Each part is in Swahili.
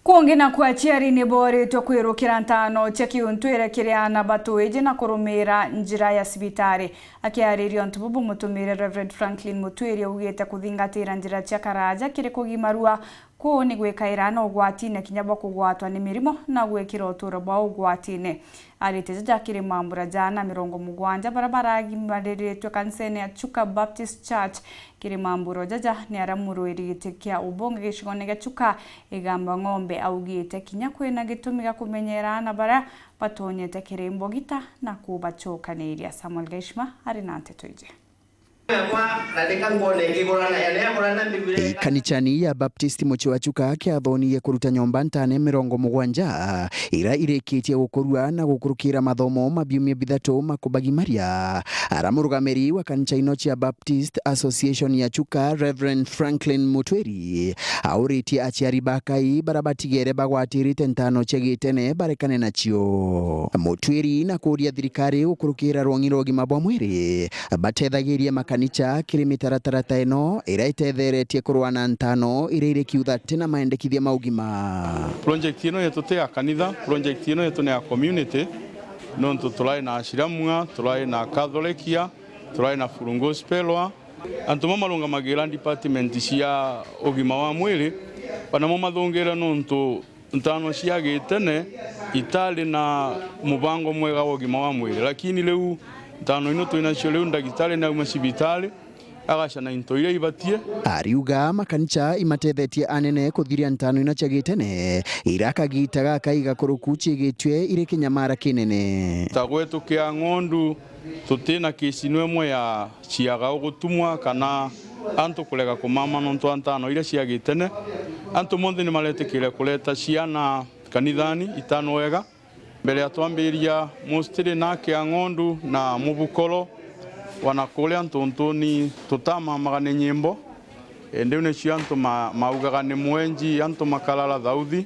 Kuonge na kuachiari ni bore tokwirukira ntano chekiuntwire kiriana batueje na kurumira njira ya sibitari akiaririo ntububu mutumire Reverend Franklin Mutwiri ugite kuthingatira njira cia karaja kiri kugimarua ko ni gwikairana ugwatine kinyabo kugwatwa ni mirimo na gwikira uturo bwa ugwatine ariteja kiri mambura jana 70 barabara agimareretwe kansene ya Chuka Baptist Church kiri mamburo jaja ni aramuru irigitikia ubonge gishigone ga Chuka igamba ng'ombe augite kinya kwena gitumiga kumenyerana bara batonyete kirembo gita na kubacokanĩria. Samuel Geshma arinante tuije Kanichani ya Baptist Mucho Chuka kiathoniye kuruta nyomba ntane 70 ira irekitie gukorua na gukurukira mathomo mabiumia bithatu makubagimaria. Aramurugamiri wa kanisa ino cia Baptist Association ya Chuka Reverend Franklin Mutwiri auritie aciari bakai barabatigere bagwatirite ntano cegitene barekane nacio. Mutwiri na kuria thirikari gukurukira rwong'iro ugima bwa mwiri batethagirie kanisa kiri mitaratara ino ira itetheretie kurwana ntano ira ire kiutha tena maendekithia maugima. Project ino yetu te ya kanitha, project ino yetu ne ya community nontu tulai na Asiramua, tulai na Catholicia, tulai na Full Gospel. Antuma malunga magira department cia ugima wa mwiri panamo mathongera nontu ntano cia gitene itali na mubango mwega wa ugima wa mwiri, lakini leo ntano ino tuinacio leo ndagitari na umasibitali agacana into ire ibatie. Ariuga makanisa imatethetie anene kuthiria ntano ino cagitene irakagitaga kaiga kuruku cigitwe ire kinyamara kinene tagwetu kia ng'ondu tutina kisinwe mwe ya ciaga gutumwa kana antu kulega kumama nontu ntano ire ciagitene antu monthe ni maletekire kuleta ciana kanithani itano wega mbere atwambiria mustiri na kia ng'ondu na mubukolo wanakole antontoni tutama magane nyimbo ende une cianto maugaga ni mwenji anto makalala thauthi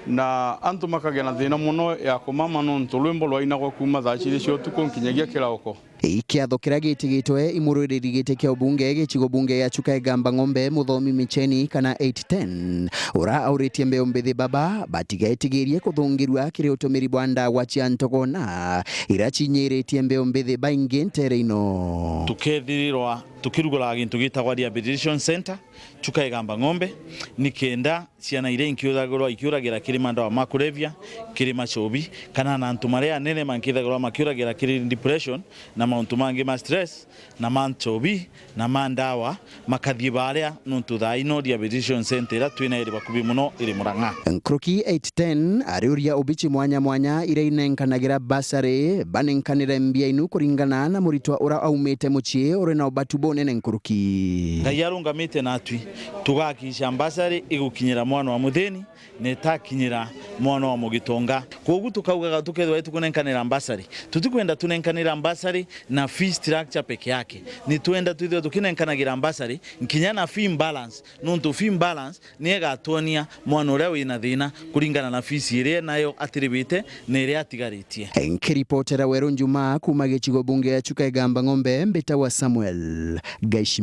na anto makagena thina muno ya kumama nontu rwimbo rwaina gwa kuma thaciri cio tuko nkinyagia kirauko. Ikiatho kiria gitigitwe imururiri gite kia ubunge gicigo bunge ya Chuka igamba ng'ombe muthomi Micheni kana 810 ura auritie mbeo mbithi baba batigetigirie kuthungirwa kiri utumiri bwa ndawa cia ntogona ira cinyiritie mbeo mbithi baingi ntere ino. Tukethirirwa tukirugura gintu gitagwa rehabilitation center Chuka igamba ng'ombe nikenda ciana ire ikiuragira kirima ndawa makurevya kirima cobi kana na antu maria nene mankithagirwa makiuragira kiri depression na mauntu mangi ma stress na manchobi na mandawa makathie baria nontu thaino rehabilitation center ira twina iri bakubi muno iri Murang'a. Nkruki 810 ariuria ubichi mwanya mwanya ira inenkanagira basari banenkanire mbia inu kuringana na muritwa ura aumite muchie uri na ubatu bonene Nkruki. Ngayarungamite natwi tugakisha basari igukinyira mwana wa mutheni netakinyira mwana wa mugitonga kogu tukaugaga tukethwa tukunenkanira basari tutikwenda tunenkanira basari na fee structure peke yake ni tuenda tuithio tukinenkanagira basari nkinya na fee imbalance nontu fee imbalance niega atonia mwana uria wina thina kuringana na fees ire nayo atiribite na ire atigaritie. Nkiripotera Weru Njuma kuma gicigo bunge ya Chuka igamba ng'ombe mbita wa Samuel Geshma.